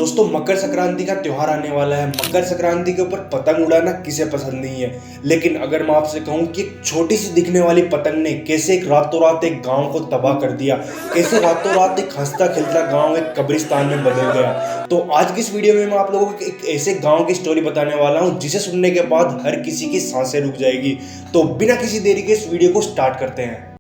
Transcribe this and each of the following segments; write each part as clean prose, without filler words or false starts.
दोस्तों मकर संक्रांति का त्योहार आने वाला है। मकर संक्रांति के ऊपर पतंग उड़ाना किसे पसंद नहीं है। लेकिन अगर मैं आपसे कहूं कि एक छोटी सी दिखने वाली पतंग ने कैसे एक रातों रात एक गांव को तबाह कर दिया, कैसे रातों रात एक हंसता खिलता गांव एक कब्रिस्तान में बदल गया, तो आज की इस वीडियो में मैं आप लोगों को एक ऐसे गांव की स्टोरी बताने वाला हूं जिसे सुनने के बाद हर किसी की सांसें रुक जाएगी। तो बिना किसी देरी के इस वीडियो को स्टार्ट करते हैं।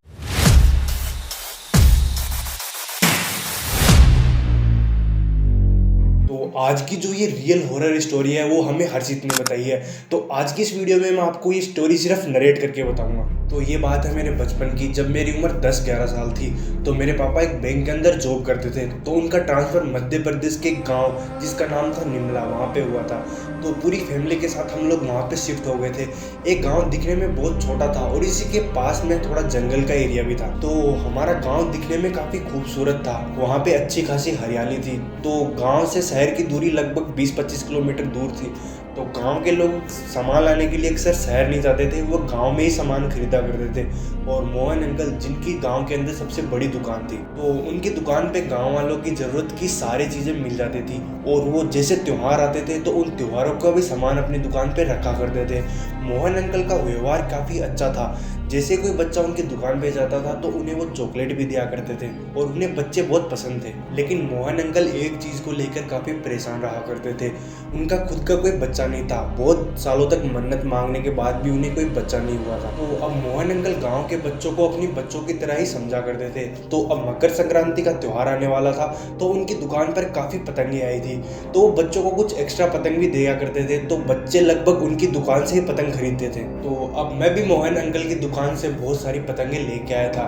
तो आज की जो ये रियल हॉरर स्टोरी है वो हमें हर्षित ने बताई है। तो आज की इस वीडियो में मैं आपको ये स्टोरी सिर्फ नरेट करके बताऊंगा। तो ये बात है मेरे बचपन की, जब मेरी उम्र 10-11 साल थी। तो मेरे पापा एक बैंक के अंदर जॉब करते थे, तो उनका ट्रांसफ़र मध्य प्रदेश के एक गांव जिसका नाम था निमला, वहाँ पे हुआ था। तो पूरी फैमिली के साथ हम लोग वहाँ पे शिफ्ट हो गए थे। एक गांव दिखने में बहुत छोटा था और इसी के पास में थोड़ा जंगल का एरिया भी था। तो हमारा गांव दिखने में काफ़ी खूबसूरत था, वहाँ पे अच्छी खासी हरियाली थी। तो गांव से शहर की दूरी लगभग 20-25 किलोमीटर दूर थी। तो गांव के लोग सामान लाने के लिए अक्सर शहर नहीं जाते थे, वो गांव में ही सामान खरीदा करते थे। और मोहन अंकल, जिनकी गांव के अंदर सबसे बड़ी दुकान थी, तो उनकी दुकान पे गांव वालों की ज़रूरत की सारी चीज़ें मिल जाती थी। और वो जैसे त्यौहार आते थे तो उन त्योहारों का भी सामान अपनी दुकान पे रखा करते थे। मोहन अंकल का व्यवहार काफ़ी अच्छा था। जैसे कोई बच्चा उनकी दुकान पे जाता था तो उन्हें वो चॉकलेट भी दिया करते थे और उन्हें बच्चे बहुत पसंद थे। लेकिन मोहन अंकल एक चीज़ को लेकर काफ़ी परेशान रहा करते थे। उनका खुद का कोई बच्चा नहीं था। बहुत सालों तक मन्नत मांगने के बाद भी उन्हें कोई बच्चा नहीं हुआ था। तो अब मोहन अंकल गांव के बच्चों को अपनी बच्चों की तरह ही समझा करते थे। तो अब मकर संक्रांति का त्यौहार आने वाला था, तो उनकी दुकान पर काफ़ी पतंगें आई थी। तो वो बच्चों को कुछ एक्स्ट्रा पतंग भी दिया करते थे, तो बच्चे लगभग उनकी दुकान से ही पतंग खरीदते थे। तो अब मैं भी मोहन अंकल की दुकान से बहुत सारी पतंगें लेके आया था।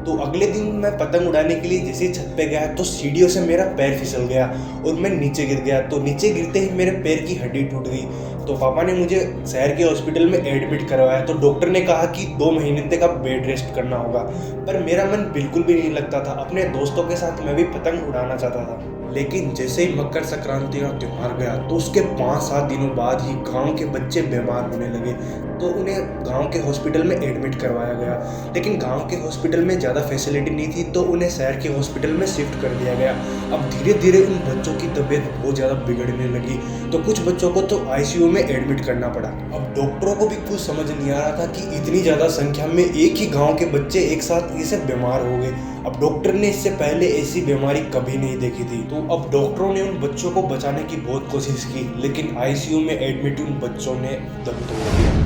तो अगले दिन मैं पतंग उड़ाने के लिए जैसे ही छत पे गया तो सीढ़ियों से मेरा पैर फिसल गया और मैं नीचे गिर गया। तो नीचे गिरते ही मेरे पैर की हड्डी टूट गई। तो पापा ने मुझे शहर के हॉस्पिटल में एडमिट करवाया। तो डॉक्टर ने कहा कि 2 महीने तक आप बेड रेस्ट करना होगा। पर मेरा मन बिल्कुल भी नहीं लगता था। अपने दोस्तों के साथ मैं भी पतंग उड़ाना चाहता था। लेकिन जैसे ही मकर संक्रांति का त्यौहार गया तो उसके 5-7 दिनों बाद ही गांव के बच्चे बीमार होने लगे। तो उन्हें गांव के हॉस्पिटल में एडमिट करवाया गया। लेकिन गांव के हॉस्पिटल में ज़्यादा फैसिलिटी नहीं थी, तो उन्हें शहर के हॉस्पिटल में शिफ्ट कर दिया गया। अब धीरे धीरे उन बच्चों की तबीयत बहुत ज़्यादा बिगड़ने लगी। तो कुछ बच्चों को तो आईसीयू में एडमिट करना पड़ा। अब डॉक्टरों को भी कुछ समझ नहीं आ रहा था कि इतनी ज़्यादा संख्या में एक ही गाँव के बच्चे एक साथ ऐसे बीमार हो गए। अब डॉक्टर ने इससे पहले ऐसी बीमारी कभी नहीं देखी थी। तो अब डॉक्टरों ने उन बच्चों को बचाने की बहुत कोशिश की, लेकिन आईसीयू में एडमिट उन बच्चों ने दम तोड़ दिया।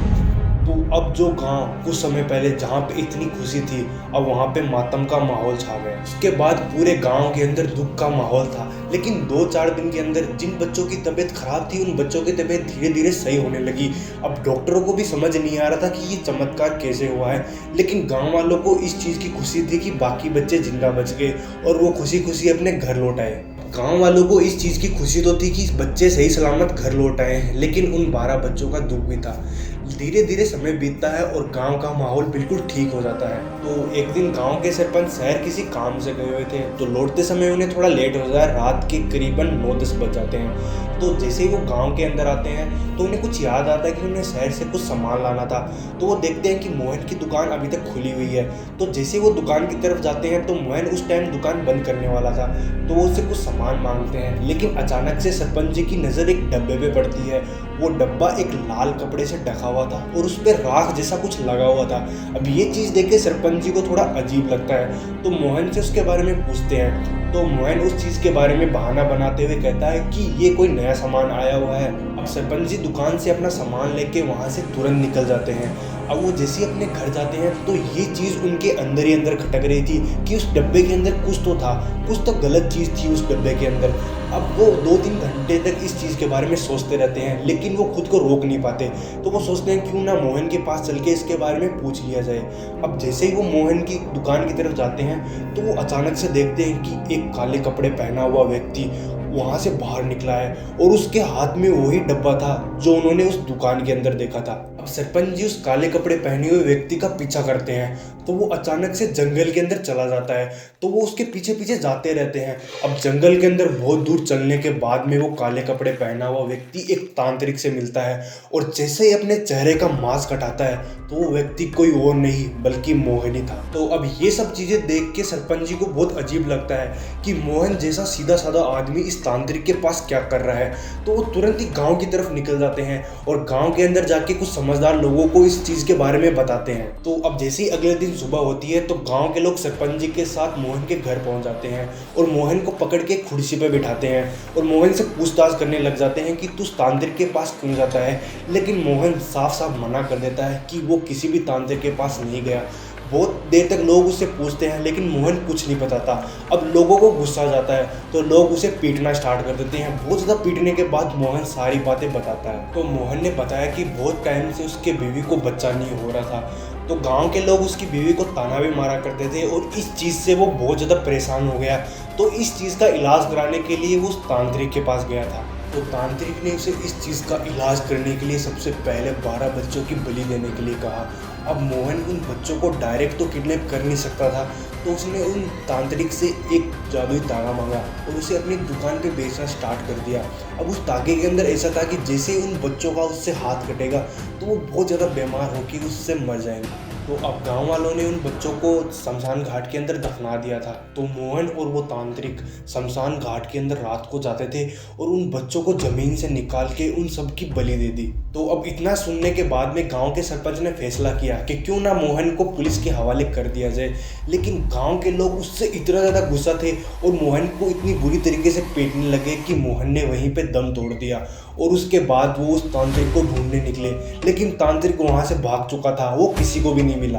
तो अब जो गांव कुछ समय पहले जहां पे इतनी खुशी थी, अब वहां पे मातम का माहौल छा गया। उसके बाद पूरे गांव के अंदर दुख का माहौल था। लेकिन 2-4 दिन के अंदर जिन बच्चों की तबीयत खराब थी, उन बच्चों की तबीयत धीरे धीरे सही होने लगी। अब डॉक्टरों को भी समझ नहीं आ रहा था कि ये चमत्कार कैसे हुआ है। लेकिन गाँव वालों को इस चीज़ की खुशी थी कि बाकी बच्चे जिंदा बच गए और वो खुशी खुशी अपने घर लौट आए। गांव वालों को इस चीज़ की खुशी तो थी कि बच्चे सही सलामत घर लौट आए हैं, लेकिन उन 12 बच्चों का दुख भी था। धीरे धीरे समय बीतता है और गांव का माहौल बिल्कुल ठीक हो जाता है। तो एक दिन गांव के सरपंच शहर किसी काम से गए हुए थे, तो लौटते समय उन्हें थोड़ा लेट हो जाए। रात के करीबन 9-10 बज जाते हैं। तो जैसे ही वो गांव के अंदर आते हैं तो उन्हें कुछ याद आता है कि उन्हें शहर से कुछ सामान लाना था। तो वो देखते हैं कि मोहन की दुकान अभी तक खुली हुई है। तो जैसे वो दुकान की तरफ जाते हैं तो मोहन उस टाइम दुकान बंद करने वाला था। तो वो उससे कुछ सामान मांगते हैं, लेकिन अचानक से सरपंच जी की नज़र एक डब्बे पे पड़ती है। वो डब्बा एक लाल कपड़े से ढका हुआ था और उस पर राख जैसा कुछ लगा हुआ था। अब ये चीज़ देख के सरपंच जी को थोड़ा अजीब लगता है। तो मोहन से उसके बारे में पूछते हैं। तो मोहन उस चीज़ के बारे में बहाना बनाते हुए कहता है कि ये कोई नया सामान आया हुआ है। अब सरपंच जी दुकान से अपना सामान लेके वहाँ से तुरंत निकल जाते हैं। अब वो जैसे ही अपने घर जाते हैं तो ये चीज़ उनके अंदर ही अंदर खटक रही थी कि उस डब्बे के अंदर कुछ तो था, कुछ तो गलत चीज़ थी उस डब्बे के अंदर। अब वो 2-3 घंटे तक इस चीज़ के बारे में सोचते रहते हैं, लेकिन वो खुद को रोक नहीं पाते। तो वो सोचते हैं क्यों ना मोहन के पास चल के इसके बारे में पूछ लिया जाए। अब जैसे ही वो मोहन की दुकान की तरफ जाते हैं तो वो अचानक से देखते हैं कि एक काले कपड़े पहना हुआ व्यक्ति वहाँ से बाहर निकला है और उसके हाथ में वही डब्बा था जो उन्होंने उस दुकान के अंदर देखा था। अब सरपंच जी उस काले कपड़े पहने हुए व्यक्ति का पीछा करते हैं, तो वो अचानक से जंगल के अंदर चला जाता है। तो वो उसके पीछे पीछे जाते रहते हैं। अब जंगल के अंदर बहुत दूर चलने के बाद में वो काले कपड़े पहना हुआ व्यक्ति एक तांत्रिक से मिलता है और जैसे ही अपने चेहरे का मास्क हटाता है तो वो व्यक्ति कोई और नहीं बल्कि मोहन ही था। तो अब ये सब चीज़ें देख के सरपंच जी को बहुत अजीब लगता है कि मोहन जैसा सीधा साधा आदमी इस इस तांत्रिक के पास क्या कर रहा है। तो वो तुरंत ही गांव की तरफ निकल जाते हैं और गांव के अंदर जाके कुछ समझदार लोगों को इस चीज़ के बारे में बताते हैं। तो अब जैसे ही अगले दिन सुबह होती है तो गांव के लोग सरपंच जी के साथ मोहन के घर पहुंच जाते हैं और मोहन को पकड़ के कुर्सी पे बिठाते हैं और मोहन से पूछताछ करने लग जाते हैं कि तू तांत्रिक के पास क्यों जाता है। लेकिन मोहन साफ साफ मना कर देता है कि वो किसी भी तांत्रिक के पास नहीं गया। बहुत देर तक लोग उससे पूछते हैं लेकिन मोहन कुछ नहीं बताता। अब लोगों को गुस्सा आ जाता है तो लोग उसे पीटना स्टार्ट कर देते हैं। बहुत ज़्यादा पीटने के बाद मोहन सारी बातें बताता है। तो मोहन ने बताया कि बहुत टाइम से उसके बीवी को बच्चा नहीं हो रहा था। तो गांव के लोग उसकी बीवी को ताना भी मारा करते थे और इस चीज़ से वो बहुत ज़्यादा परेशान हो गया। तो इस चीज़ का इलाज कराने के लिए वो उस तांत्रिक के पास गया था। तो तांत्रिक ने उसे इस चीज़ का इलाज करने के लिए सबसे पहले 12 बच्चों की बलि देने के लिए कहा। अब मोहन उन बच्चों को डायरेक्ट तो किडनैप कर नहीं सकता था, तो उसने उन तांत्रिक से एक जादुई तागा मांगा और उसे अपनी दुकान पे बेचना स्टार्ट कर दिया। अब उस तागे के अंदर ऐसा था कि जैसे ही उन बच्चों का उससे हाथ कटेगा तो वो बहुत ज़्यादा बीमार होकर उससे मर जाएंगे। तो अब गांव वालों ने उन बच्चों को शमशान घाट के अंदर दफना दिया था। तो मोहन और वो तांत्रिक शमशान घाट के अंदर रात को जाते थे और उन बच्चों को ज़मीन से निकाल के उन सब की बलि दे दी। तो अब इतना सुनने के बाद में गांव के सरपंच ने फैसला किया कि क्यों ना मोहन को पुलिस के हवाले कर दिया जाए। लेकिन गांव के लोग उससे इतना ज़्यादा गुस्सा थे और मोहन को इतनी बुरी तरीके से पीटने लगे कि मोहन ने वहीं पे दम तोड़ दिया। और उसके बाद वो उस तांत्रिक को ढूंढने निकले, लेकिन तांत्रिक वहाँ से भाग चुका था, वो किसी को भी नहीं मिला।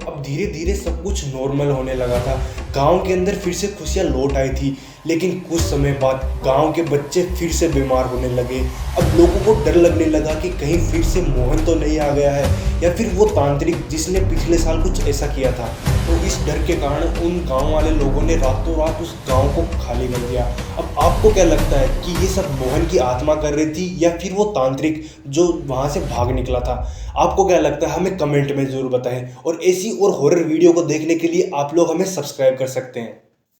अब धीरे धीरे सब कुछ नॉर्मल होने लगा था। गांव के अंदर फिर से खुशियाँ लौट आई थी। लेकिन कुछ समय बाद गांव के बच्चे फिर से बीमार होने लगे। अब लोगों को डर लगने लगा कि कहीं फिर से मोहन तो नहीं आ गया है या फिर वो तांत्रिक जिसने पिछले साल कुछ ऐसा किया था। तो इस डर के कारण उन गांव वाले लोगों ने रातों रात उस गांव को खाली कर दिया। अब आपको क्या लगता है कि ये सब मोहन की आत्मा कर रही थी या फिर वो तांत्रिक जो वहाँ से भाग निकला था? आपको क्या लगता है हमें कमेंट में ज़रूर बताएं। और ऐसी और हॉरर वीडियो को देखने के लिए आप लोग हमें सब्सक्राइब कर सकते हैं।